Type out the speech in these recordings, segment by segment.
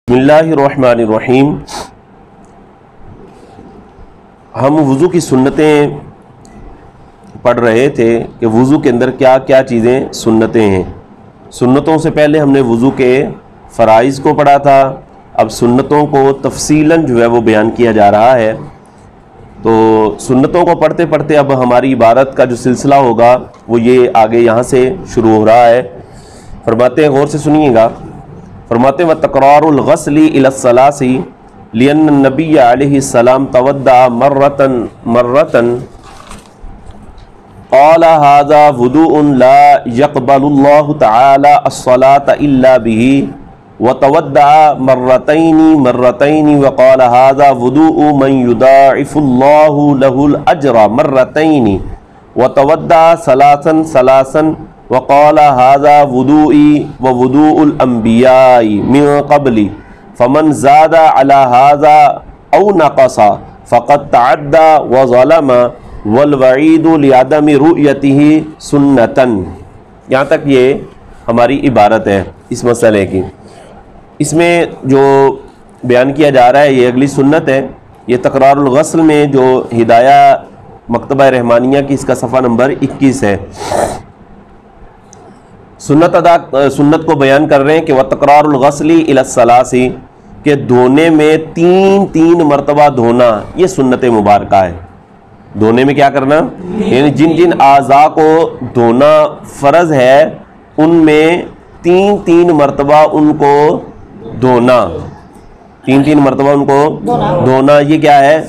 بسم اللہ الرحمن الرحیم۔ ہم وضو کی سنتیں پڑھ رہے تھے کہ وضو کے اندر کیا کیا چیزیں سنتیں ہیں۔ سنتوں سے پہلے ہم نے وضو کے فرائض کو پڑھا تھا، اب سنتوں کو تفصیلاً جو ہے وہ بیان کیا جا رہا ہے۔ تو سنتوں کو پڑھتے پڑھتے اب ہماری عبارت کا جو سلسلہ ہوگا وہ یہ آگے یہاں سے شروع ہو رہا ہے۔ فرماتے ہیں، غور سے سنیے گا، فرماتے ہیں وَتَقْرَارُ الْغَسْلِ إِلَى الصَّلَاةِ لِأَنَّ النَّبِيَّ عَلَيْهِ السَّلَامَ تَوَضَّأَ مَرَّةً قَالَ هَذَا وُضُوءٌ لَا يَقْبَلُ اللَّهُ تَعَالَى الصَّلَاةَ إِلَّا بِهِ وَتَوَضَّأَ مَرَّتَيْنِ وَقَالَ هَذَا وُضُوءُ مَنْ يُضَاعِفُ اللَّهُ لَهُ الْأَجْرَ مَرَّتَيْنِ وَتَوَضَّأَ ثَلَاثًا وقال هذا وضوئي ووضوء الانبیاء من قبل فمن زاد على هذا او نقص فقد تعدى وظلم والوعید لعدم رؤیته سنتا۔ یہاں تک یہ ہماری عبارت ہے اس مسئلے کی۔ اس میں جو بیان کیا جا رہا ہے یہ اگلی سنت ہے۔ یہ تقرار الغسل میں جو ہدایہ مکتبہ رحمانیہ کی اس کا صفحہ نمبر 21 ہے۔ سنت کو بیان کر رہے ہیں کہ وَتَقْرَارُ الْغَسْلِ إِلَى الثَّلَاثِ کہ دھونے میں تین مرتبہ دھونا یہ سنت مبارکہ ہے۔ دھونے میں کیا کرنا، یعنی جن جن اعضاء کو دھونا فرض ہے ان میں تین مرتبہ ان کو دھونا، تین مرتبہ ان کو دھونا، یہ کیا ہے،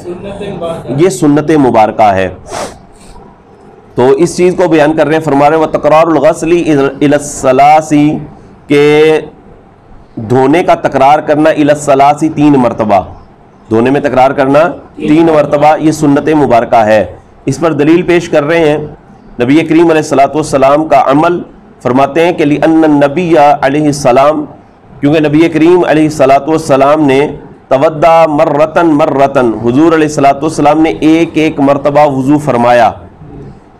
یہ سنت مبارکہ ہے۔ تو اس چیز کو بیان کر رہے ہیں، فرما رہے ہیں وَتَقْرَارُ الْغَسْلِ إِلَى الثَّلَاثِ کہ دھونے کا تکرار کرنا إِلَى الثَّلَاثِ تین مرتبہ، دھونے میں تکرار کرنا تین مرتبہ یہ سنت مبارکہ ہے۔ اس پر دلیل پیش کر رہے ہیں نبی کریم علیہ السلام کا عمل، فرماتے ہیں کہ لِأَنَّ النَّبِيَّ علیہ السلام کیونکہ نبی کریم علیہ السلام نے تَوَضَّأَ مَرَّةً حضور علیہ السلام نے ایک مرتبہ وضو فرمایا۔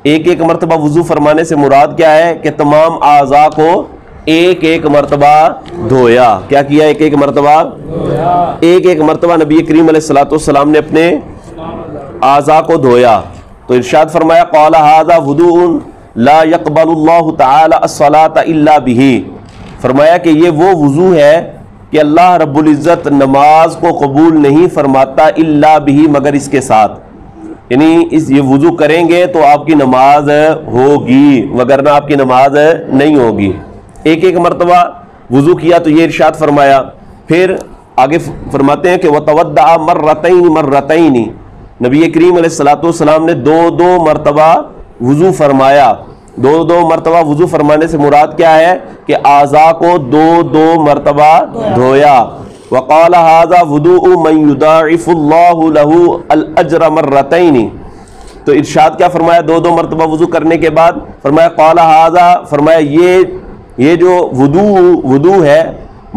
ایک مرتبہ وضو فرمانے سے مراد کیا ہے کہ تمام اعضاء کو ایک مرتبہ دھویا۔ کیا کیا، ایک مرتبہ، ایک مرتبہ نبی کریم علیہ السلام نے اپنے اعضاء کو دھویا۔ تو ارشاد فرمایا قال هذا وضوء لا يقبل الله تعالی الصلاة الا به، فرمایا کہ یہ وہ وضو ہے کہ اللہ رب العزت نماز کو قبول نہیں فرماتا الا به مگر اس کے ساتھ، یعنی یہ وضو کریں گے تو آپ کی نماز ہوگی وگرنہ آپ کی نماز نہیں ہوگی۔ ایک مرتبہ وضو کیا تو یہ ارشاد فرمایا۔ پھر آگے فرماتے ہیں کہ وَتَوَضَّأَ مَرَّتَيْنِ نبی کریم علیہ السلام نے دو مرتبہ وضو فرمایا۔ دو مرتبہ وضو فرمانے سے مراد کیا ہے کہ اعضاء کو دو مرتبہ دھویا۔ وقال هذا وضوء من يضاعف الله له الاجر مرتين، تو ارشاد کیا فرمایا، دو مرتبہ وضو کرنے کے بعد فرمایا قال هذا، فرمایا یہ جو وضو ہے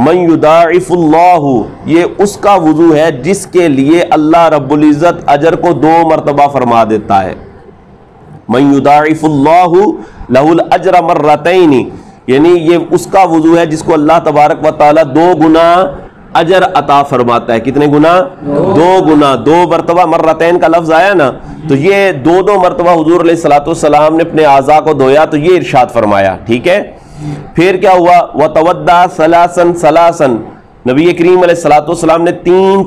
من يضاعف الله یہ اس کا وضو ہے جس کے لیے اللہ رب العزت اجر کو دو مرتبہ فرما دیتا ہے۔ من يضاعف الله له الاجر مرتين یعنی یہ اس کا وضو ہے جس کو اللہ تبارک و تعالی دو گنا اجر عطا فرماتا ہے۔ کتنے گنا، دو گنا، دو مرتبہ مرتین کا لفظ آیا نا، تو یہ دو مرتبہ حضور علیہ السلام نے اپنے اعضاء کو دھویا تو یہ ارشاد فرمایا، ٹھیک ہے۔ پھر کیا ہوا، وَتَوَضَّأَ ثَلَاثًا نبی کریم علیہ السلام نے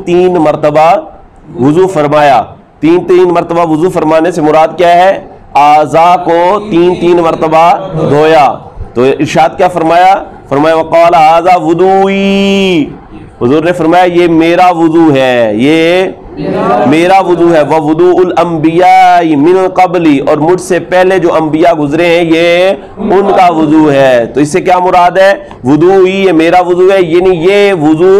تین مرتبہ وضو فرمایا۔ تین مرتبہ وضو فرمانے سے مراد کیا ہے، اعضاء کو تین مرتبہ دھویا۔ تو ارشاد کیا فرمایا، فرمایا وَقَالَ هَذَا وُضُوئِي، حضور نے فرمایا یہ میرا وضو ہے، یہ میرا وضو ہے، وَوُضُوءُ الْأَنْبِيَاءِ مِنْ قَبْلِ اور مجھ سے پہلے جو انبیاء گزرے ہیں یہ ان کا وضو ہے۔ تو اس سے کیا مراد ہے، وضوئی یہ میرا وضو ہے، یعنی یہ وضو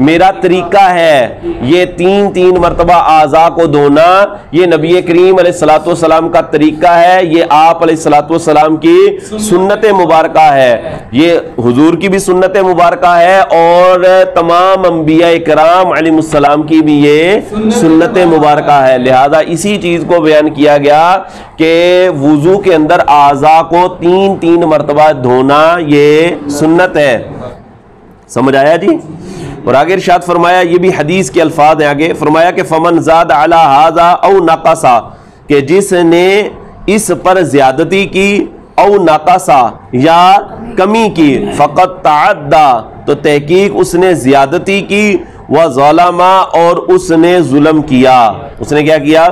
میرا طریقہ ہے، یہ تین مرتبہ اعضاء کو دھونا یہ نبی کریم علیہ السلام کا طریقہ ہے، یہ آپ علیہ السلام کی سنت مبارکہ ہے، یہ حضور کی بھی سنت مبارکہ ہے اور تمام انبیاء کرام علیہ السلام کی بھی یہ سنت مبارکہ ہے۔ لہذا اسی چیز کو بیان کیا گیا کہ وضو کے اندر اعضاء کو تین مرتبہ دھونا یہ سنت ہے۔ سمجھ آیا جی؟ اور آگے ارشاد فرمایا، یہ بھی حدیث کے الفاظ ہیں، آگے فرمایا کہ فمن زاد علی ھذا او نقصا، کہ جس نے اس پر زیادتی کی، او نقصا یا کمی کی، فقط تعدی تو تحقیق اس نے زیادتی کی، وظلم اور اس نے ظلم کیا، اس نے کیا کیا؟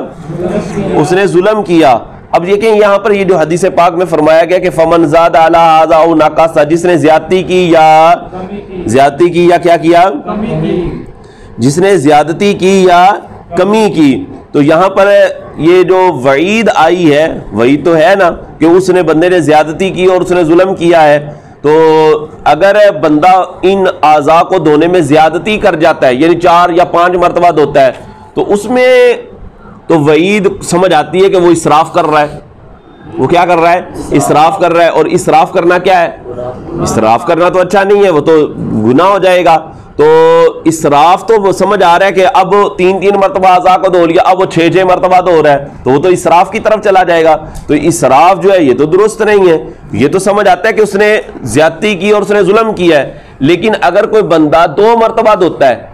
اس نے ظلم کیا۔ اب دیکھیں یہاں پر یہ جو حدیث پاک میں فرمایا گیا کہ فمن زاد علی ھذا او نقصا، جس نے زیادتی کی یا کیا کیا؟ جس نے زیادتی کی یا کمی کی، تو یہاں پر یہ جو وعید آئی ہے، وعید تو ہے نا کہ اس نے بندے نے زیادتی کی اور اس نے ظلم کیا ہے، تو اگر بندہ ان اعضاء کو دھونے میں زیادتی کر جاتا ہے، یعنی 4 یا 5 مرتبہ دھوتا ہے، تو اس میں تو وعید سمجھ آتی ہے کہ وہ اسراف کر رہا ہے۔ وہ کیا کر رہا ہے؟ اسراف کر رہا ہے، اور اسراف کرنا کیا ہے؟ اسراف کرنا تو اچھا نہیں ہے، وہ تو گناہ ہو جائے گا۔ تو اسراف تو وہ سمجھ آ رہا ہے کہ اب 3 مرتبہ اعضاء کو دھو لیا، اب وہ 6 مرتبہ دھو رہا ہے، تو وہ تو اسراف کی طرف چلا جائے گا۔ تو اسراف جو ہے یہ تو درست نہیں ہے، یہ تو سمجھ آتا ہے کہ اس نے زیادتی کی اور اس نے ظلم کیا ہے۔ لیکن اگر کوئی بندہ 2 مرتبہ دھوتا ہے،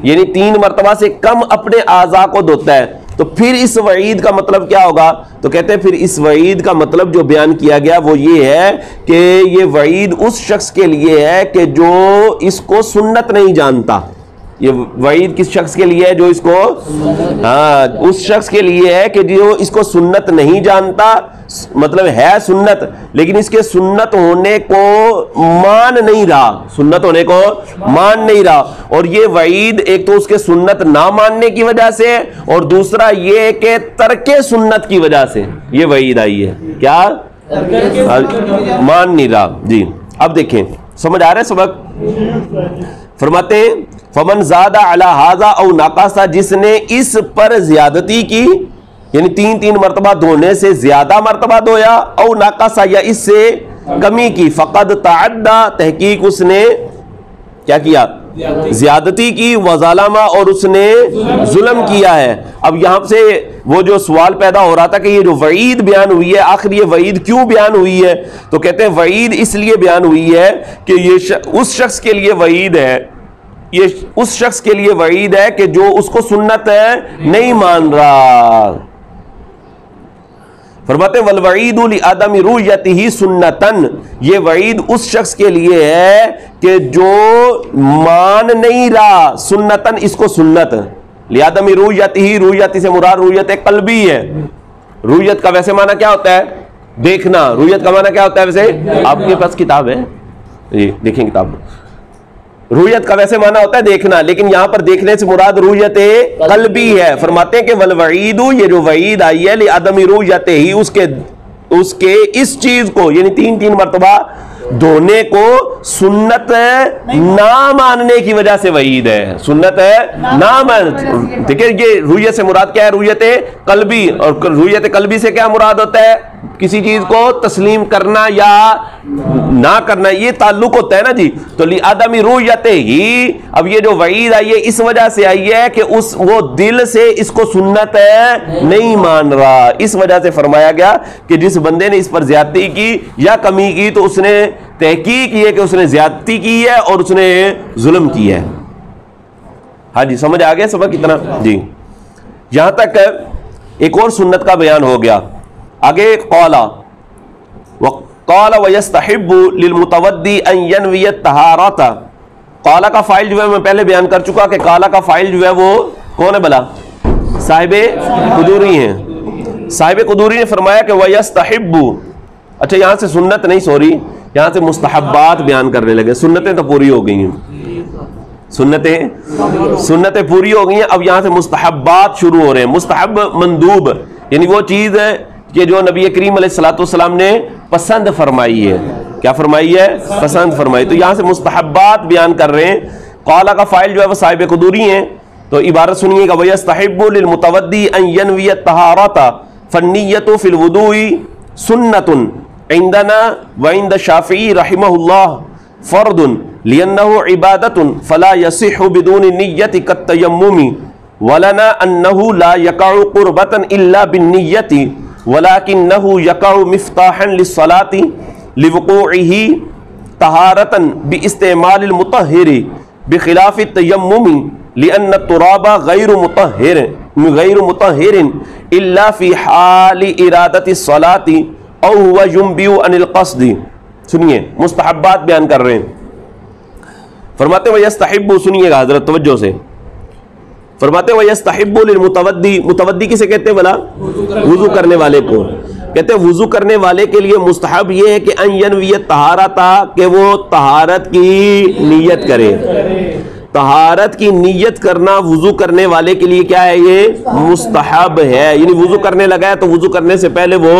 یعنی 3 مرتبہ سے کم اپنے اعضاء کو دھوتا ہے، تو پھر اس وعید کا مطلب کیا ہوگا؟ تو کہتے ہیں پھر اس وعید کا مطلب جو بیان کیا گیا وہ یہ ہے کہ یہ وعید اس شخص کے لیے ہے کہ جو اس کو سنت نہیں جانتا۔ یہ وعید کس شخص کے لیے ہے؟ جو اس کو اس شخص کے لیے ہے کہ جو اس کو سنت نہیں جانتا، مطلب ہے سنت لیکن اس کے سنت ہونے کو مان نہیں رہا، سنت ہونے کو مان نہیں رہا۔ اور یہ وعید ایک تو اس کے سنت نہ ماننے کی وجہ سے، اور دوسرا یہ کہ ترک سنت کی وجہ سے یہ وعید آئی ہے۔ کیا؟ مان نہیں رہا۔ جی اب دیکھیں، سمجھ آ رہا ہے سبق؟ فرماتے ہیں فمن زاد علی ھذا او نقصا، جس نے اس پر زیادتی کی، یعنی 3 مرتبہ دھونے سے زیادہ مرتبہ دھویا، او نقصا یا اس سے کمی کی، فقد تعدی تحقیق اس نے کیا کیا؟ زیادتی کی، وظلم اور اس نے ظلم کیا ہے۔ اب یہاں سے وہ جو سوال پیدا ہو رہا تھا کہ یہ جو وعید بیان ہوئی ہے، آخر یہ وعید کیوں بیان ہوئی ہے؟ تو کہتے ہیں وعید اس لیے بیان ہوئی ہے کہ یہ اس شخص کے لیے وعید ہے، یہ اس شخص کے لیے وعید ہے کہ جو اس کو سنت نہیں مان رہا۔ فرماتے ہیں والوعید لعدم رؤیتہ سنتن، یہ وعید اس شخص کے لیے ہے کہ جو مان نہیں رہا سنتن اس کو سنت، لعدم رؤیتہ، رؤیت سے مراد رؤیت قلبی ہے۔ رؤیت کا ویسے معنی کیا ہوتا ہے؟ دیکھنا۔ رؤیت کا معنی کیا ہوتا ہے ویسے؟ آپ کے پاس کتاب ہے؟ جی دیکھیں کتاب۔ رؤیت کا ویسے معنی ہوتا ہے دیکھنا، لیکن یہاں پر دیکھنے سے مراد رؤیت قلبی ہے۔ فرماتے ہیں کہ والوعید، یہ جو وعید آئی ہے لعدم رؤیت ہی، اس کے اس چیز کو یعنی 3 مرتبہ دھونے کو سنت نہ ماننے کی وجہ سے وعید ہے۔ سنت نہ مان، دیکھیں یہ رؤیت سے مراد کیا ہے؟ رؤیت قلبی، اور رؤیت قلبی سے کیا مراد ہوتا ہے؟ کسی چیز کو تسلیم کرنا یا نہ کرنا، یہ تعلق ہوتا ہے نا جی۔ تو لعدم رؤیت ہی، اب یہ جو وعید آئی ہے اس وجہ سے آئی ہے کہ وہ دل سے اس کو سنت نہیں مان رہا، اس وجہ سے فرمایا گیا کہ جس بندے نے اس پر زیادتی کی یا کمی کی تو اس نے تحقیق یہ کہ اس نے زیادتی کی ہے اور اس نے ظلم کی ہے۔ ہاں جی سمجھ آ گیا سبق کتنا؟ جی یہاں تک ایک اور سنت کا بیان ہو گیا۔ آگے قال ويستحب للمتودي ان ينوي الطهارة، قال کا فاعل جو ہے میں پہلے بیان کر چکا کہ قال کا فاعل جو ہے وہ کون ہے بلا؟ صاحب قدوری ہیں۔ صاحب قدوری نے فرمایا کہ ويستحب، اچھا یہاں سے سنت نہیں، سوری یہاں سے مستحبات بیان کرنے لگے، سنتیں تو پوری ہو گئی ہیں، سنتیں پوری ہو گئی ہیں، اب یہاں سے مستحبات شروع ہو رہے ہیں۔ مستحب مندوب یعنی وہ چیز ہے کہ جو نبی کریم علیہ الصلوۃ والسلام نے پسند فرمائی ہے۔ کیا فرمائی ہے؟ پسند فرمائی۔ تو یہاں سے مستحبات بیان کر رہے ہیں۔ قال کا فاعل جو ہے وہ صاحب قدوری ہیں، تو عبارت سنیے گا وَيَسْتَحِبُّ لِلْمُتَوَدِّي أَن يَنْوِيَ الطَّهَارَةَ فَالنِّيَّةُ فِي الْوُضُوءِ سُنَّةٌ عِندَنَا وَعِندَ الشَّافِعِيِّ رَحِمَهُ اللَّهُ فَرْضٌ لِأَنَّهُ عِبَادَةٌ فَلَا يَصِحُّ بِدُونِ النِّيَّةِ كَالتَّيَمُّمِ وَلَنَا أَنَّهُ لَا يَقَعُ قُرْبَةً إِلَّا بِالنِّيَّةِ وَلَكِنَّهُ يَقَعُ مِفْتَاحًا لِلصَّلَاةِ لِوُقُوعِهِ طَهَارَةً بِاسْتِعْمَالِ الْمُطَهِّرِ بخلاف التیمم لأن التراب غیر مطہر الا فی حال ارادت الصلاة او هو ينبئ عن القصد. سنیے مستحبات بیان کر رہے ہیں. فرماتے ہیں وَيَسْتَحِبُّ، سنیے گا حضرت توجہ سے، فرماتے ہیں وَيَسْتَحِبُّ لِلْمُتَوَدِّي، متودی کسے کہتے ہیں بلا؟ وضو کرنے والے کو. کہتے ہیں وضو کرنے والے کے لیے مستحب یہ ہے کہ ان ینوی الطہارۃ، کہ وہ طہارت کی نیت کرے. طہارت کی نیت کرنا وضو کرنے والے کے لیے کیا ہے؟ یہ مستحب ہے. یعنی وضو کرنے لگا ہے تو وضو کرنے سے پہلے وہ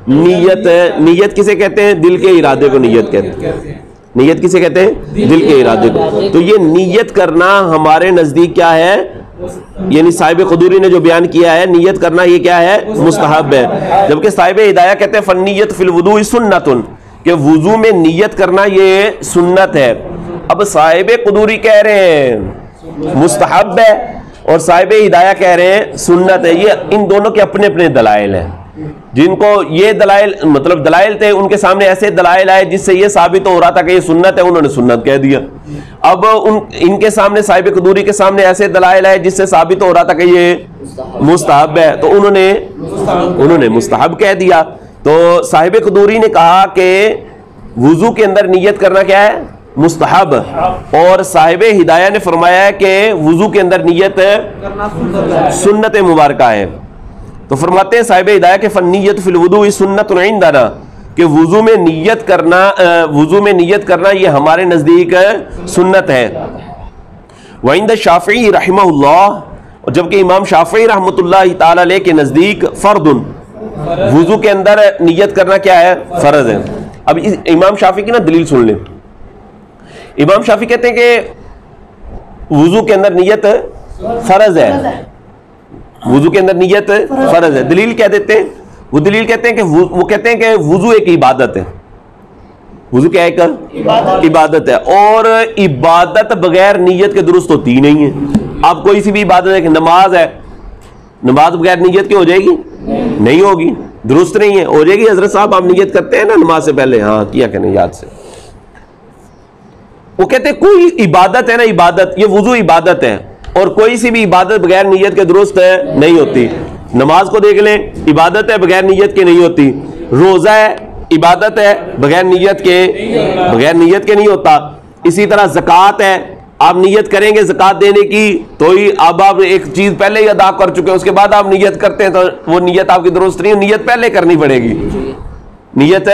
نیت کسے کہتے ہیں؟ دل کے ارادے کو نیت کہتے ہیں. نیت کسے کہتے ہیں؟ دل کے ارادے کو. تو یہ نیت کرنا ہمارے نزدیک کیا ہے؟ یعنی صاحب قدوری نے جو بیان کیا ہے نیت کرنا یہ کیا ہے؟ مستحب ہے. جبکہ صاحب ہدایہ کہتے ہیں فنیت فی الوضوء سنت، کہ وضو میں نیت کرنا یہ سنت ہے. اب صاحب قدوری کہہ رہے ہیں مستحب ہے اور صاحب ہدایہ کہہ رہے ہیں سنت ہے. یہ ان دونوں کے اپنے اپنے دلائل ہیں. جن کو یہ دلائل مطلب دلائل تھے ان کے سامنے ایسے دلائل آئے جس سے یہ ثابت ہو رہا تھا کہ یہ سنت ہے، انہوں نے سنت کہہ دیا. اب ان کے سامنے صاحب قدوری کے سامنے ایسے دلائل آئے جس سے ثابت ہو رہا تھا کہ یہ مستحب ہے، تو انہوں نے مستحب کہہ دیا. تو صاحب قدوری نے کہا کہ وضو کے اندر نیت کرنا کیا ہے؟ مستحب. اور صاحب ہدایہ نے فرمایا ہے کہ وضو کے اندر نیت سنت مبارکہ ہے. تو فرماتے ہیں صاحب ہدایہ کہ فنیت فی الوضوء سنت عندنا، کہ وضو میں نیت کرنا یہ ہمارے نزدیک سنت ہے. وعند الشافعی رحمہ اللہ، جبکہ امام شافعی رحمۃ اللہ تعالی علیہ کے نزدیک فرض، وضو کے اندر نیت کرنا کیا ہے؟ فرض ہے. اب امام شافعی کی نا دلیل سن لیں. امام شافعی کہتے ہیں کہ وضو کے اندر نیت فرض ہے. وضو کے اندر نیت فرض ہے. دلیل کیا دیتے ہیں؟ وہ دلیل کہتے ہیں کہ وہ کہتے ہیں کہ وضو ایک عبادت ہے. وضو کیا ایک عبادت ہے، اور عبادت بغیر نیت کے درست ہوتی ہی نہیں ہے. آپ کوئی سی بھی عبادت ہے، کہ نماز ہے، نماز بغیر نیت کی ہو جائے گی؟ نہیں ہوگی، درست نہیں ہے. ہو جائے گی حضرت صاحب آپ نیت کرتے ہیں نا نماز سے پہلے؟ ہاں کیا کہ نہیں یاد سے. وہ کہتے ہیں کوئی عبادت ہے نا، عبادت، یہ وضو عبادت ہے، اور کوئی سی بھی عبادت بغیر نیت کے درست نہیں ہوتی. نماز کو دیکھ لیں، عبادت ہے بغیر نیت کے نہیں ہوتی. روزہ ہے، عبادت ہے بغیر نیت کے نہیں ہوتا. اسی طرح زکوٰۃ ہے، آپ نیت کریں گے زکوٰۃ دینے کی تو ہی اب آپ ایک چیز پہلے ہی ادا کر چکے ہیں، اس کے بعد آپ نیت کرتے ہیں تو وہ نیت آپ کی درست نہیں. نیت پہلے کرنی پڑے گی، نیت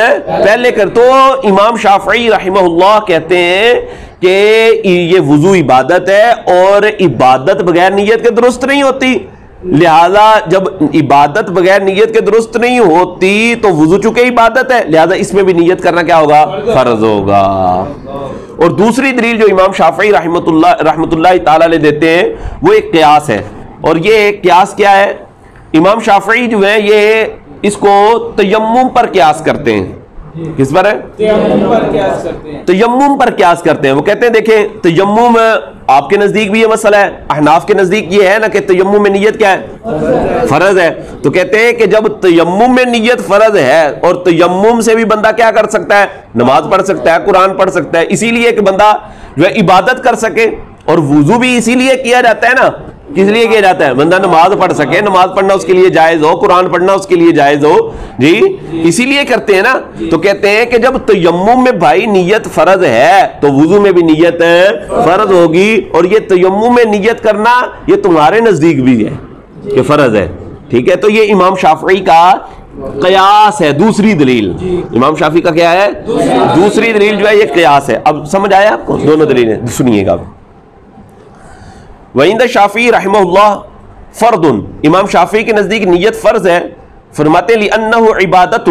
پہلے کر. تو امام شافعی رحمہ اللہ کہتے ہیں کہ یہ وضو عبادت ہے اور عبادت بغیر نیت کے درست نہیں ہوتی. لہذا جب عبادت بغیر نیت کے درست نہیں ہوتی تو وضو چونکہ عبادت ہے، لہذا اس میں بھی نیت کرنا کیا ہوگا؟ فرض ہوگا. اور دوسری دلیل جو امام شافعی رحمۃ اللہ تعالی علیہ دیتے ہیں وہ ایک قیاس ہے. اور یہ قیاس کیا ہے؟ امام شافعی جو ہے یہ اس کو تیمم پر قیاس کرتے ہیں. کس پر ہے؟ تیمم پر قیاس کرتے ہیں. وہ کہتے ہیں دیکھیں تیمم آپ کے نزدیک بھی یہ مسئلہ ہے، احناف کے نزدیک یہ ہے نا کہ تیمم میں نیت کیا ہے؟ فرض ہے. تو کہتے ہیں کہ جب تیمم میں نیت فرض ہے اور تیمم سے بھی بندہ کیا کر سکتا ہے؟ نماز پڑھ سکتا ہے، قرآن پڑھ سکتا ہے. اسی لیے کہ بندہ جو ہے عبادت کر سکے. اور وضو بھی اسی لیے کیا جاتا ہے نا، کس لیے کیا جاتا ہے؟ بندہ نماز پڑھ سکے، نماز پڑھنا اس کے لیے جائز ہو، قرآن پڑھنا اس کے لیے جائز ہو. جی اسی لیے کرتے ہیں نا. تو کہتے ہیں کہ جب تیمم میں بھائی نیت فرض ہے تو وضو میں بھی نیت فرض ہوگی. اور یہ تیمم میں نیت کرنا یہ تمہارے نزدیک بھی ہے کہ فرض ہے. ٹھیک ہے، تو یہ امام شافعی کا قیاس ہے. دوسری دلیل امام شافعی کا کیا ہے؟ دوسری دلیل جو ہے یہ قیاس ہے. اب سمجھ آیا آپ کو؟ دونوں دلیلیں سنیے گا. وعند الشافعی رحمہ اللہ فرض، امام شافعی کے نزدیک نیت فرض ہے. فرماتے ہیں لأنہ عبادت،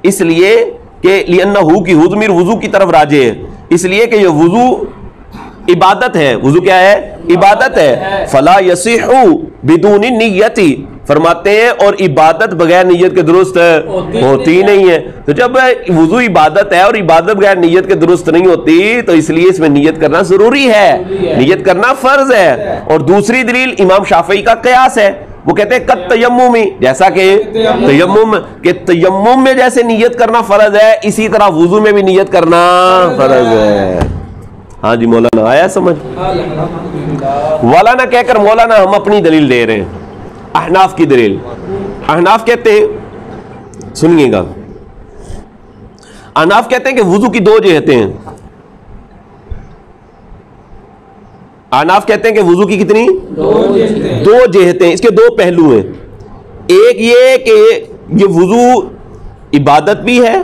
اس لیے کہ لأنہ کی ضمیر وضو کی طرف راجع ہے، اس لیے کہ یہ وضو عبادت ہے. وضو کیا ہے؟ عبادت ہے. فلا یصح بدون نیت، فرماتے ہیں اور عبادت بغیر نیت کے درست ہوتی نہیں ہے. تو جب وضو عبادت ہے اور عبادت بغیر نیت کے درست نہیں ہوتی تو اس لیے اس میں نیت کرنا ضروری ہے، نیت کرنا فرض ہے. اور دوسری دلیل امام شافعی کا قیاس ہے. وہ کہتے ہیں کت تیمم، جیسا کہ تیمم میں جیسے نیت کرنا فرض ہے اسی طرح وضو میں بھی نیت کرنا فرض ہے. ہاں جی مولانا آیا سمجھ؟ مولانا کہہ کر مولانا ہم اپنی دلیل دے رہے ہیں، احناف کی دلیل. احناف کہتے ہیں، سنیے گا، احناف کہتے ہیں کہ وضو کی دو جہتیں ہیں. احناف کہتے ہیں کہ وضو کی کتنی؟ دو جہتیں، اس کے دو پہلو ہیں. ایک یہ کہ یہ وضو عبادت بھی ہے،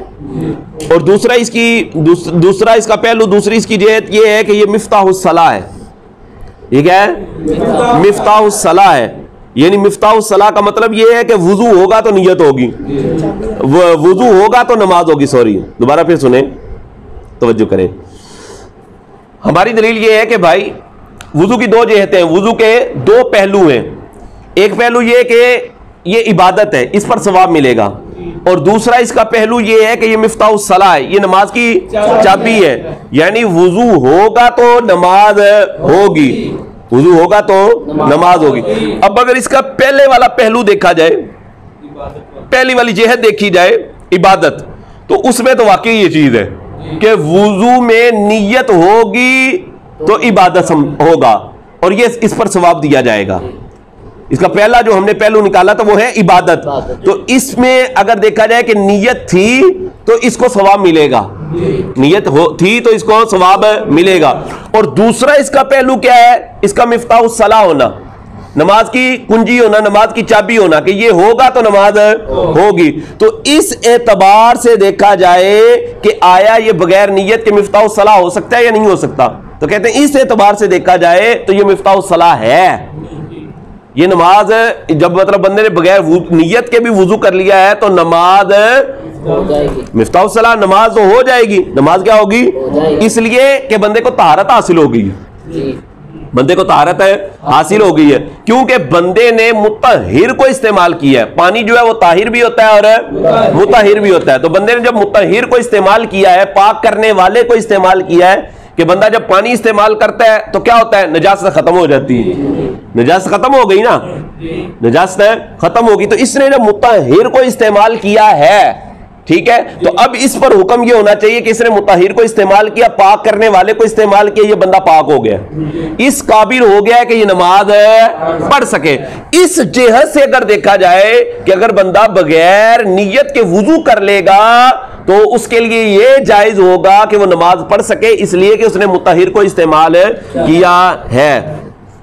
اور دوسرا اس کا پہلو، دوسری اس کی جہت یہ ہے کہ یہ مفتاح الصلاح ہے. یہ کیا ہے؟ مفتاح الصلاح ہے. یعنی مفتاح الصلاح کا مطلب یہ ہے کہ وضو ہوگا تو نیت ہوگی، وضو ہوگا تو نماز ہوگی. سوری دوبارہ پھر سنیں، توجہ کریں. ہماری دلیل یہ ہے کہ بھائی وضو کی دو جہتیں ہیں، وضو کے دو پہلو ہیں. ایک پہلو یہ کہ یہ عبادت ہے، اس پر ثواب ملے گا، اور دوسرا اس کا پہلو یہ ہے کہ یہ مفتاح الصلاح ہے، یہ نماز کی چابی ہے. یعنی وضو ہوگا تو نماز ہوگی، وضو ہوگا تو نماز ہوگی. اب اگر اس کا پہلے والا پہلو دیکھا جائے، پہلی والی جہت دیکھی جائے عبادت، تو اس میں تو واقعی یہ چیز ہے کہ وضو میں نیت ہوگی تو عبادت ہوگا، اور یہ اس پر ثواب دیا جائے گا. اس کا پہلا جو ہم نے پہلو نکالا تھا وہ ہے عبادت. تو اس میں اگر دیکھا جائے کہ نیت تھی تو اس کو ثواب ملے گا، نیت تھی تو اس کو ثواب ملے گا. اور دوسرا اس کا پہلو کیا ہے؟ اس کا مفتاح الصلاح ہونا، نماز کی کنجی ہونا، نماز کی چابی ہونا، کہ یہ ہوگا تو نماز ہوگی. تو اس اعتبار سے دیکھا جائے کہ آیا یہ بغیر نیت کے مفتاح الصلاح ہو سکتا ہے یا نہیں ہو سکتا، تو کہتے ہیں اس اعتبار سے دیکھا جائے تو یہ مفتاح الصلاح ہے. یہ نماز جب مطلب بندے نے بغیر نیت کے بھی وضو کر لیا ہے تو نماز مفتاح الصلاح، نماز تو ہو جائے گی. نماز کیا ہوگی؟ اس لیے کہ بندے کو طہارت حاصل ہو گئی، بندے کو طہارت حاصل ہو گئی ہے، کیونکہ بندے نے مطہر کو استعمال کیا ہے. پانی جو ہے وہ طاہر بھی ہوتا ہے اور مطہر بھی ہوتا ہے. تو بندے نے جب مطہر کو استعمال کیا ہے، پاک کرنے والے کو استعمال کیا ہے، کہ بندہ جب پانی استعمال کرتا ہے تو کیا ہوتا ہے؟ نجاست ختم ہو جاتی ہے. نجاست ختم ہو گئی نا، نجاست ختم ہوگی. تو اس نے جب مطہر کو استعمال کیا ہے، ٹھیک ہے، تو اب اس پر حکم یہ ہونا چاہیے کہ اس نے مطہر کو استعمال کیا، پاک کرنے والے کو استعمال کیا، یہ بندہ پاک ہو گیا، اس قابل ہو گیا کہ یہ نماز پڑھ سکے. اس جہت سے اگر دیکھا جائے کہ اگر بندہ بغیر نیت کے وضو کر لے گا تو اس کے لیے یہ جائز ہوگا کہ وہ نماز پڑھ سکے، اس لیے کہ اس نے مطہر کو استعمال کیا ہے،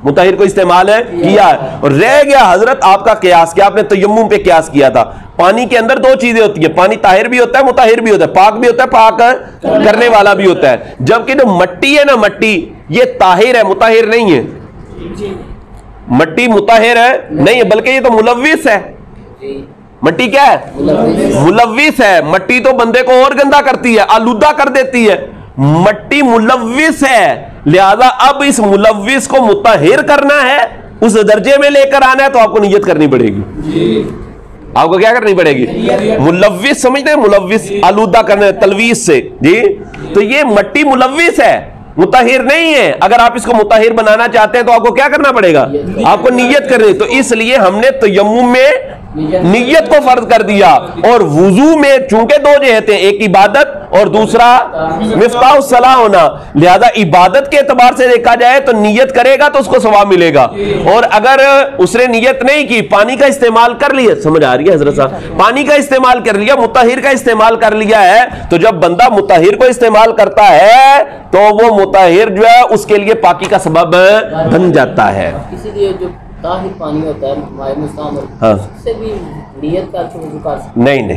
مطہر کو استعمال کیا ہے. اور رہ گیا حضرت آپ کا قیاس، کیا آپ نے تیمم پہ قیاس کیا تھا. پانی کے اندر دو چیزیں ہوتی ہیں، پانی طاہر بھی ہوتا ہے، مطہر بھی ہوتا ہے، پاک بھی ہوتا ہے، پاک کرنے والا بھی ہوتا ہے. جبکہ جو مٹی ہے نا، مٹی یہ طاہر ہے، مطہر نہیں ہے. مٹی مطہر ہے نہیں ہے، بلکہ یہ تو ملوث ہے. مٹی کیا ہے؟ ملوث ہے. مٹی تو بندے کو اور گندا کرتی ہے، آلودہ کر دیتی ہے. مٹی ملوث ہے، لہذا اب اس ملوث کو مطہر کرنا ہے، اس درجے میں لے کر آنا ہے، تو آپ کو نیت کرنی پڑے گی. آپ کو کیا کرنی پڑے گی؟ ملوث سمجھتے ہیں؟ ملوث آلودہ کرنے، تلویث سے. جی تو یہ مٹی ملوث ہے، مطہر نہیں ہے. اگر آپ اس کو مطہر بنانا چاہتے ہیں تو آپ کو کیا کرنا پڑے گا؟ آپ کو نیت کرنی. تو اس لیے ہم نے تیمم میں نیت کو فرض کر دیا. اور وضو میں چونکہ دو جہتیں، ایک عبادت اور دوسرا مفتاح الصلاح ہونا، لہذا عبادت کے اعتبار سے دیکھا جائے تو نیت کرے گا تو اس کو ثواب ملے گا. اور اگر اس نے نیت نہیں کی، پانی کا استعمال کر لیا، سمجھ آ رہی ہے حضرت صاحب؟ پانی کا استعمال کر لیا، مطہر کا استعمال کر لیا ہے، تو جب بندہ مطہر کو استعمال کرتا ہے تو وہ مطہر جو ہے اس کے لیے پاکی کا سبب بن جاتا ہے. اسی لیے جو طاہر پانی ہوتا ہے مائع مستعمل، اس سے بھی نیت کا وضو کر سکتے؟ نہیں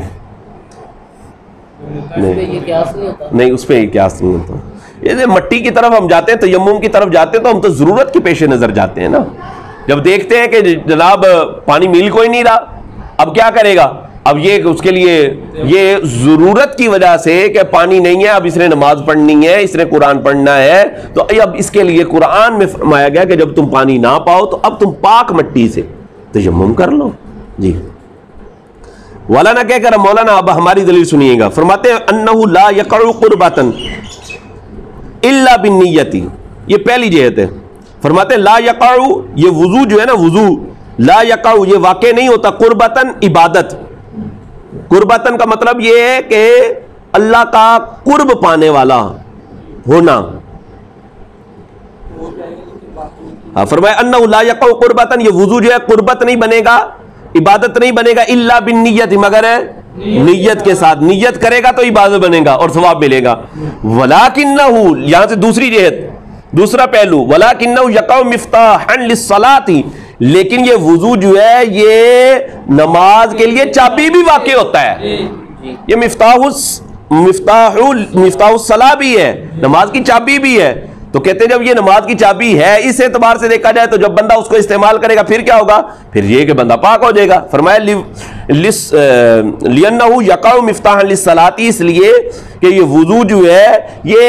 یہ قیاس نہیں ہوتا. نہیں، اس پہ یہ قیاس نہیں ہوتا. یہ مٹی کی طرف ہم جاتے ہیں، تیمم کی طرف جاتے ہیں، تو ہم تو ضرورت کے پیش نظر جاتے ہیں نا. جب دیکھتے ہیں کہ جناب پانی مل کوئی نہیں رہا، اب کیا کرے گا؟ اب یہ اس کے لیے یہ ضرورت کی وجہ سے کہ پانی نہیں ہے، اب اس نے نماز پڑھنی ہے، اس نے قرآن پڑھنا ہے، تو اب اس کے لیے قرآن میں فرمایا گیا کہ جب تم پانی نہ پاؤ تو اب تم پاک مٹی سے تیمم کر لو. جی مولانا کہہ کر مولانا اب ہماری دلیل سنیے گا. فرماتے ہیں انہ لا یقع قربۃ الا بالنیۃ. یہ پہلی جہت ہے. فرماتے ہیں لا یقع، یہ وضو جو ہے نا، وضو لا یقع یہ واقع نہیں ہوتا قربتاً عبادت. قربتاً کا مطلب یہ ہے کہ اللہ کا قرب پانے والا ہونا. فرمایا انہ لا یقع قربتن، یہ وضو جو ہے قربت نہیں بنے گا، عبادت نہیں بنے گا، الا بالنیت، مگر نیت کے ساتھ، نیت کرے گا تو عبادت بنے گا اور ثواب ملے گا. ولکنہ، یہاں سے دوسری جہت، دوسرا پہلو، ولکنہ یقع مفتاحا للصلاۃ، لیکن یہ وضو جو ہے یہ نماز کے لیے چابی بھی واقع ہوتا ہے. یہ مفتاح الصلاۃ بھی ہے، نماز کی چابی بھی ہے. تو کہتے ہیں جب یہ نماز کی چابی ہے، اس اعتبار سے دیکھا جائے تو جب بندہ اس کو استعمال کرے گا پھر کیا ہوگا؟ پھر یہ کہ بندہ پاک ہو جائے گا. فرمایا لِأَنَّهُ يَقَعُ مِفْتَاحًا لِلصَّلَاةِ، اس لیے کہ یہ وضو جو ہے یہ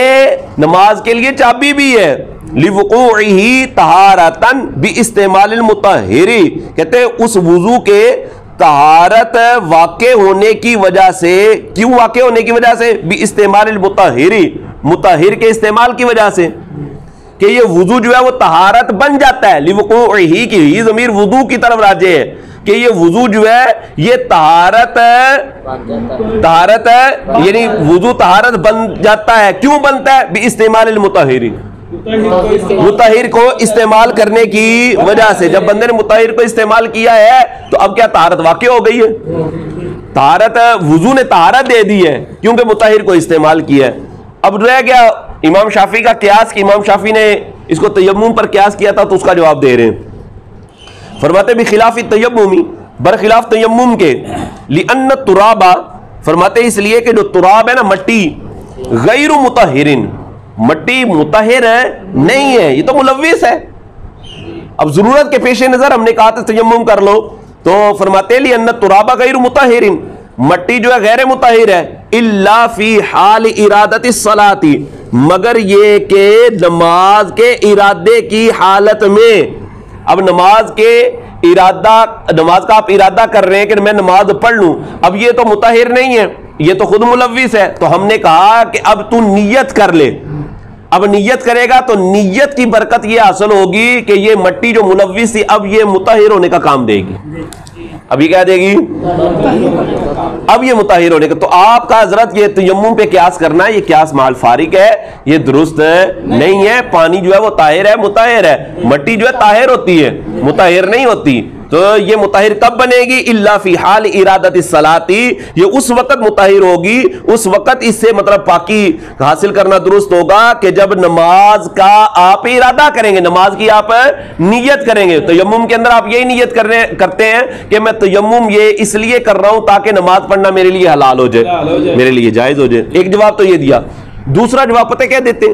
نماز کے لیے چابی بھی ہے. لِوُقُوعِهِ طَهَارَةً بِاسْتِعْمَالِ الْمُطَهِّرِ، کہتے ہیں اس وضو کے طہارت واقع ہونے کی وجہ سے، کیوں واقع ہونے کی وجہ سے؟ بِاسْتِعْمَالِ الْمُطَهِّرِ، مطہر کے استعمال کی وجہ سے، کہ یہ وضو جو ہے وہ طہارت بن جاتا ہے. لِوُقُوعِهِ کی ہی ضمیر وضو کی طرف راجع ہے کہ یہ وضو جو ہے یہ طہارت یعنی وضو طہارت بن جاتا ہے. کیوں بنتا ہے؟ بِاسْتِعْمَالِ الْمُطَهِّرِ، مطہر کو استعمال کرنے کی وجہ سے. جب بندے نے مطہر کو استعمال کیا ہے تو اب کیا طہارت واقع ہو گئی ہے؟ طہارت، وضو نے طہارت دے دی ہے کیونکہ مطہر کو استعمال کیا ہے. اب رہ گیا امام شافعی کا قیاس، کہ امام شافعی نے اس کو تیمم پر قیاس کیا تھا، تو اس کا جواب دے رہے ہیں. فرماتے بخلاف التیمم، برخلاف تیمم کے، لأن التراب، فرماتے اس لیے کہ جو تراب ہے نا، مٹی، غیر مطہر، مٹی مطہر ہے نہیں ہے، یہ تو ملوث ہے. اب ضرورت کے پیش نظر ہم نے کہا تھا تیمم کر لو، تو فرماتے لأن التراب غیر مطہر، مٹی جو ہے غیر مطہر ہے. الا فی حال ارادت الصلاۃ، مگر یہ کہ نماز کے ارادے کی حالت میں. اب نماز کا آپ ارادہ کر رہے ہیں کہ میں نماز پڑھ لوں، اب یہ تو مطہر نہیں ہے، یہ تو خود ملوث ہے. تو ہم نے کہا کہ اب تو نیت کر لے. اب نیت کرے گا تو نیت کی برکت یہ حاصل ہوگی کہ یہ مٹی جو ملوث تھی اب یہ مطہر ہونے کا کام دے گی. اب یہ کیا دے گی؟ اب یہ مطہر ہونے کا. تو آپ کا حضرت یہ تیمم پہ قیاس کرنا ہے، یہ قیاس مال فارغ ہے، یہ درست نہیں ہے. پانی جو ہے وہ طاہر ہے، مطہر ہے. مٹی جو ہے طاہر ہوتی ہے، مطہر نہیں ہوتی. تو یہ مطہر کب بنے گی؟ الا فی حال ارادت الصلاۃ، یہ اس وقت مطہر ہوگی، اس وقت اس سے مطلب پاکی حاصل کرنا درست ہوگا کہ جب نماز کا آپ ارادہ کریں گے، نماز کی آپ نیت کریں گے. تیمم کے اندر آپ یہی نیت کرتے ہیں کہ میں تیمم یہ اس لیے کر رہا ہوں تاکہ نماز پڑھنا میرے لیے حلال ہو جائے، میرے لیے جائز ہو جائے. ایک جواب تو یہ دیا. دوسرا جواب پتہ کیا دیتے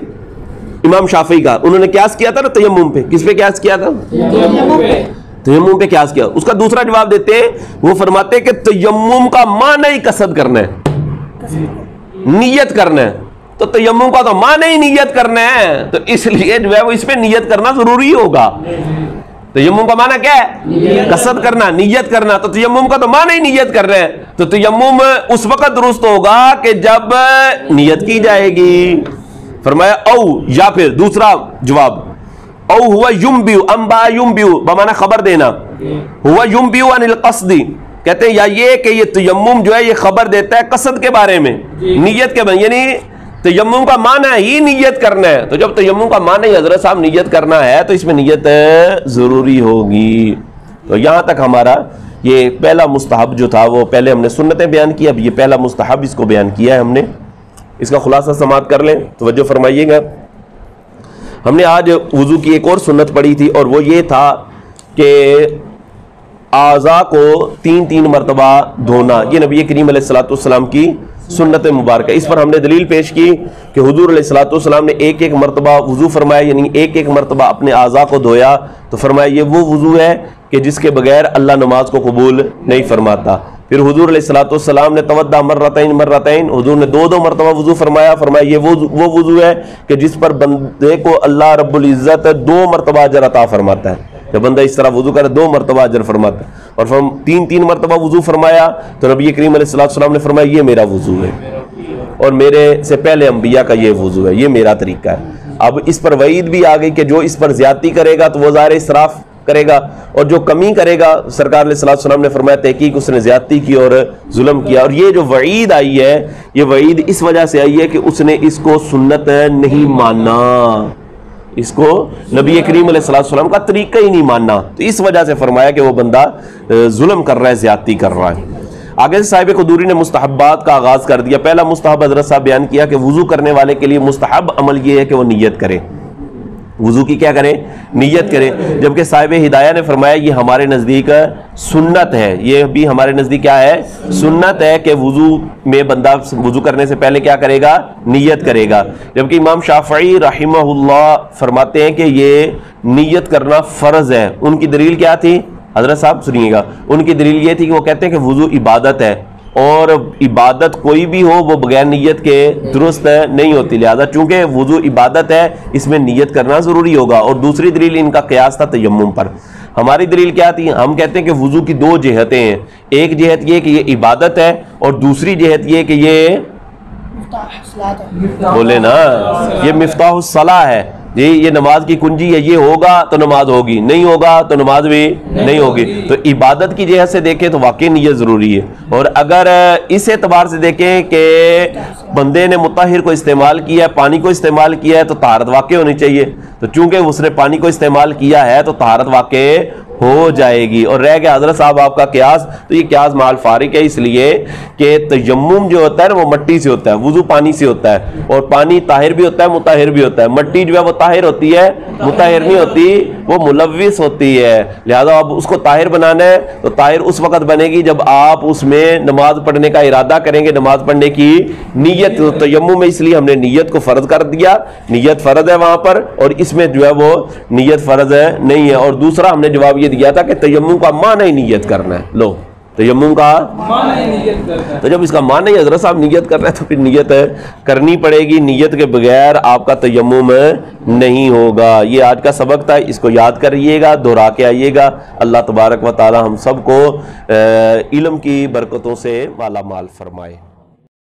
امام شافعی کا؟ انہوں نے قیاس کیا تھا نا تیمم پہ. کس پہ قیاس کیا تھا؟ تیمم پہ قیاس کیا. اس کا دوسرا جواب دیتے ہیں، وہ فرماتے ہیں کہ تیمم کا معنی ہی قصد کرنا ہے، نیت کرنا ہے. تو تیمم کا تو معنی ہی نیت کرنا ہے، تو اس لیے جو ہے وہ اس پہ نیت کرنا ضروری ہوگا. تیمم کا معنی کیا ہے؟ قصد کرنا، نیت کرنا. تو تیمم کا تو معنی ہی نیت کر رہے ہیں، تو تیمم اس وقت درست ہوگا کہ جب نیت کی جائے گی. فرمایا او، یا پھر دوسرا جواب، او ہوا ینبئ، انبا ینبئ بمعنی خبر دینا، ہوا ینبئ عن القصد، کہتے ہیں یا یہ کہ یہ تیمم جو ہے یہ خبر دیتا ہے قصد کے بارے میں، نیت کے بارے میں. یعنی تیمم کا معنی ہی نیت کرنا ہے. تو جب تیمم کا معنی حضرت صاحب نیت کرنا ہے تو اس میں نیت ضروری ہوگی. تو یہاں تک ہمارا یہ پہلا مستحب جو تھا وہ پہلے ہم نے سنتیں بیان کی، اب یہ پہلا مستحب اس کو بیان کیا ہے ہم نے. اس کا خلاصہ سماعت کر لیں، توجہ فرمائیے گا. ہم نے آج وضو کی ایک اور سنت پڑھی تھی، اور وہ یہ تھا کہ اعضاء کو 3 مرتبہ دھونا. یہ نبی کریم علیہ الصلوۃ والسلام کی سنت مبارکہ. اس پر ہم نے دلیل پیش کی کہ حضور علیہ الصلوۃ والسلام نے 1 مرتبہ وضو فرمایا، یعنی 1 مرتبہ اپنے اعضاء کو دھویا. تو فرمایا یہ وہ وضو ہے کہ جس کے بغیر اللہ نماز کو قبول نہیں فرماتا. پھر حضور علیہ الصلوۃ والسلام نے توضأ مرتين، حضور نے 2 مرتبہ وضو فرمایا. فرمایا یہ وہ وضو ہے کہ جس پر بندے کو اللہ رب العزت 2 مرتبہ اجر عطا فرماتا ہے. جب بندہ اس طرح وضو کرے 2 مرتبہ اجر فرماتا ہے. اور 3 مرتبہ وضو فرمایا تو نبی کریم علیہ الصلوۃ والسلام نے فرمایا یہ میرا وضو ہے، اور میرے سے پہلے انبیاء کا یہ وضو ہے، یہ میرا طریقہ ہے. اب اس پر وعید بھی آ گئی کہ جو اس پر زیادتی کرے گا تو وہ ظاہر اسراف کرے گا، اور جو کمی کرے گا سرکار علیہ الصلوۃ والسلام نے فرمایا تحقیق اس نے زیادتی کی اور ظلم کیا. اور یہ جو وعید آئی ہے یہ وعید اس وجہ سے آئی ہے کہ اس نے اس کو سنت نہیں مانا. اس کو نبی کریم علیہ السلام کا طریقہ ہی نہیں ماننا، تو اس وجہ سے فرمایا کہ وہ بندہ ظلم کر رہا ہے، زیادتی کر رہا ہے۔ آگے سے صاحب قدوری نے مستحبات کا آغاز کر دیا۔ پہلا مستحب حضرت صاحب بیان کیا کہ وضو کرنے والے کے لیے مستحب عمل یہ ہے کہ وہ نیت کرے، وضو کی کیا کرے؟ نیت کرے، جبکہ صاحب ہدایہ نے فرمایا یہ ہمارے نزدیک سنت ہے، یہ بھی ہمارے نزدیک کیا ہے؟ سنت ہے کہ وضو میں بندہ وضو کرنے سے پہلے کیا کرے گا؟ نیت کرے گا، جبکہ امام شافعی رحمہ اللہ فرماتے ہیں کہ یہ نیت کرنا فرض ہے۔ ان کی دلیل کیا تھی؟ حضرت صاحب سنیے گا، ان کی دلیل یہ تھی کہ وہ کہتے ہیں کہ وضو عبادت ہے، اور عبادت کوئی بھی ہو وہ بغیر نیت کے درست نہیں ہوتی، لہذا چونکہ وضو عبادت ہے اس میں نیت کرنا ضروری ہوگا۔ اور دوسری دلیل ان کا قیاس تھا تیمم پر۔ ہماری دلیل کیا تھی؟ ہم کہتے ہیں کہ وضو کی دو جہتیں ہیں، ایک جہت یہ کہ یہ عبادت ہے، اور دوسری جہت یہ کہ یہ بولے نا یہ مفتاح الصلاح ہے، یہ نماز کی کنجی ہے، یہ ہوگا تو نماز ہوگی، نہیں ہوگا تو نماز بھی نہیں ہوگی۔ تو عبادت کی جہت سے دیکھیں تو واقعی نیت ضروری ہے، اور اگر اس اعتبار سے دیکھیں کہ بندے نے مطہر کو استعمال کیا ہے، پانی کو استعمال کیا ہے، تو طہارت واقع ہونی چاہیے، تو چونکہ اس نے پانی کو استعمال کیا ہے تو طہارت واقع ہو جائے گی۔ اور رہ گیا حضرت صاحب آپ کا قیاس، تو یہ قیاس مال فارق ہے، اس لیے کہ تیمم جو ہوتا ہے وہ مٹی سے ہوتا ہے، وضو پانی سے ہوتا ہے، اور پانی طاہر بھی ہوتا ہے مطہر بھی ہوتا ہے، مٹی جو ہے وہ طاہر ہوتی ہے مطہر نہیں ہوتی، وہ ملوث ہوتی ہے، لہذا اب اس کو طاہر بنانا ہے تو طاہر اس وقت بنے گی جب آپ اس میں نماز پڑھنے کا ارادہ کریں گے، نماز پڑھنے کی نیت۔ تو تیمم میں اس لیے ہم نے نیت کو فرض کر دیا، نیت فرض ہے وہاں پر، اور اس میں جو ہے وہ نیت فرض ہے نہیں ہے۔ اور دوسرا ہم نے جواب یہ دیا تھا کہ تیمم کا معنی ہی نیت کرنا ہے، لو تیمم کا معنی نیت کرنا ہے، تو جب اس کا معنی ہی حضرت صاحب نیت کر رہے ہیں تو پھر نیت کرنی پڑے گی، نیت کے بغیر آپ کا تیمم نہیں ہوگا۔ یہ آج کا سبق تھا، اس کو یاد کریے گا، دہرا کے آئیے گا۔ اللہ تبارک و تعالی ہم سب کو علم کی برکتوں سے مالا مال فرمائے۔